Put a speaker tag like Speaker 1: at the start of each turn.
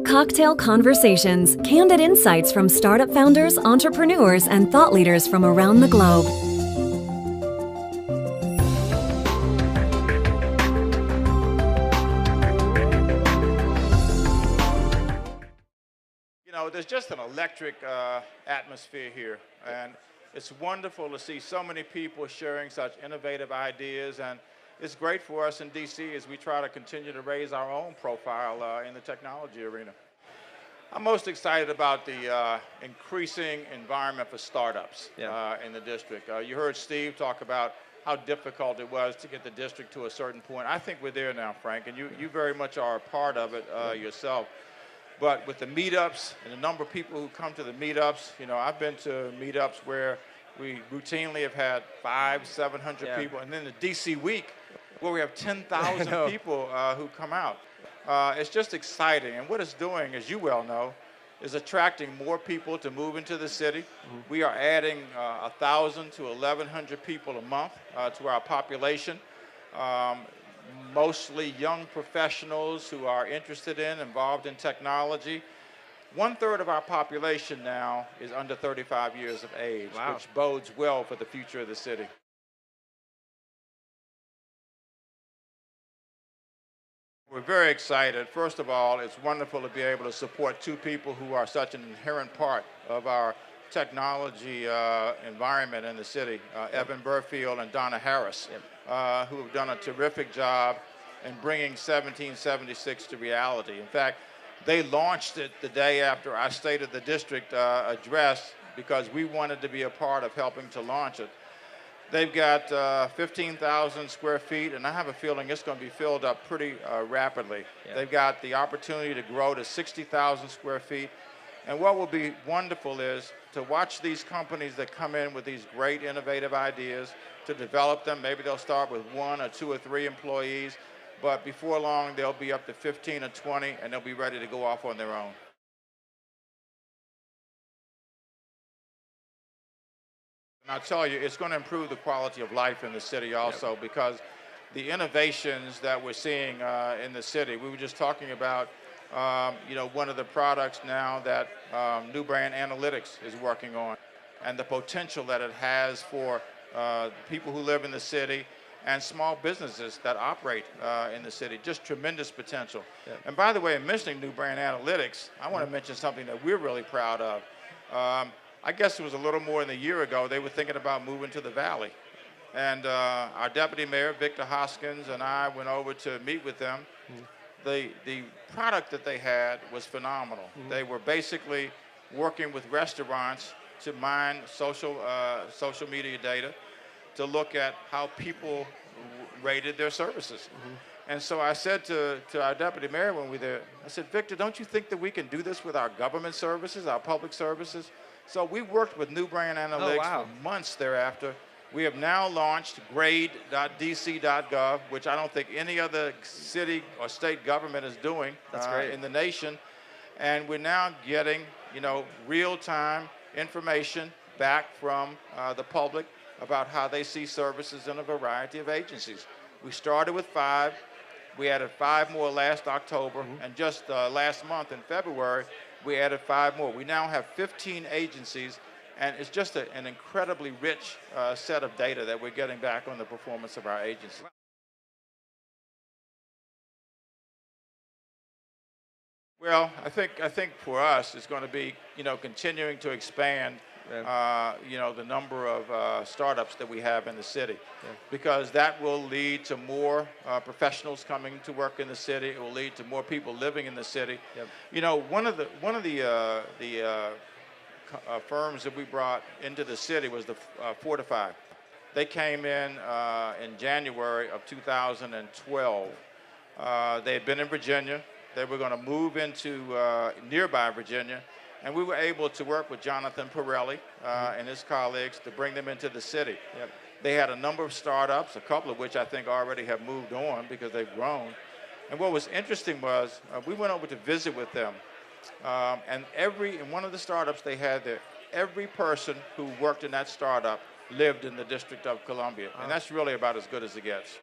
Speaker 1: Cocktail Conversations, candid insights from startup founders, entrepreneurs, and thought leaders from around the globe.
Speaker 2: You know, there's just an electric atmosphere here, and it's wonderful to see so many people sharing such innovative ideas, and it's great for us in DC as we try to continue to raise our own profile in the technology arena. I'm most excited about the increasing environment for startups in the district. You heard Steve talk about how difficult it was to get the district to a certain point. I think we're there now, Frank, and you very much are a part of it yourself. But with the meetups and the number of people who come to the meetups, you know, I've been to meetups where we routinely have had 500, 700 people, and then the DC week where we have 10,000 people who come out. It's just exciting, and what it's doing, as you well know, is attracting more people to move into the city. We are adding 1,000 to 1,100 people a month to our population. Mostly young professionals who are interested in, involved in technology. 1/3 of our population now is under 35 years of age, which bodes well for the future of the city. We're very excited. First of all, it's wonderful to be able to support two people who are such an inherent part of our technology environment in the city, Evan Burfield and Donna Harris, who have done a terrific job in bringing 1776 to reality. In fact, they launched it the day after our State of the District address because we wanted to be a part of helping to launch it. They've got 15,000 square feet, and I have a feeling it's going to be filled up pretty rapidly. They've got the opportunity to grow to 60,000 square feet. And what will be wonderful is to watch these companies that come in with these great innovative ideas, to develop them. Maybe they'll start with 1 or 2 or 3 employees, but before long they'll be up to 15 or 20, and they'll be ready to go off on their own. And I'll tell you, it's going to improve the quality of life in the city also, because the innovations that we're seeing in the city, we were just talking about you know, one of the products now that New Brand Analytics is working on, and the potential that it has for people who live in the city and small businesses that operate in the city. Just tremendous potential. And by the way, in mentioning New Brand Analytics, I want to mention something that we're really proud of. I guess it was a little more than a year ago, they were thinking about moving to the Valley. And our Deputy Mayor, Victor Hoskins, and I went over to meet with them. The product that they had was phenomenal. They were basically working with restaurants to mine social media data to look at how people rated their services. And so I said to our Deputy Mayor when we were there, I said, Victor, don't you think that we can do this with our government services, our public services? So we worked with New Brand Analytics for months thereafter. We have now launched grade.dc.gov, which I don't think any other city or state government is doing in the nation. And we're now getting, you know, real-time information back from the public about how they see services in a variety of agencies. We started with 5. We added 5 more last October, and just last month in February, we added 5 more. We now have 15 agencies, and it's just an incredibly rich set of data that we're getting back on the performance of our agency. Well, I think for us, it's going to be, you know, continuing to expand, you know, the number of startups that we have in the city, because that will lead to more professionals coming to work in the city. It will lead to more people living in the city. You know, one of the firms that we brought into the city was the Fortify. They came in January of 2012. They had been in Virginia. They were going to move into nearby Virginia, and we were able to work with Jonathan Pirelli and his colleagues to bring them into the city. They had a number of startups, a couple of which I think already have moved on because they've grown. And what was interesting was we went over to visit with them, and in one of the startups they had there, every person who worked in that startup lived in the District of Columbia, and that's really about as good as it gets.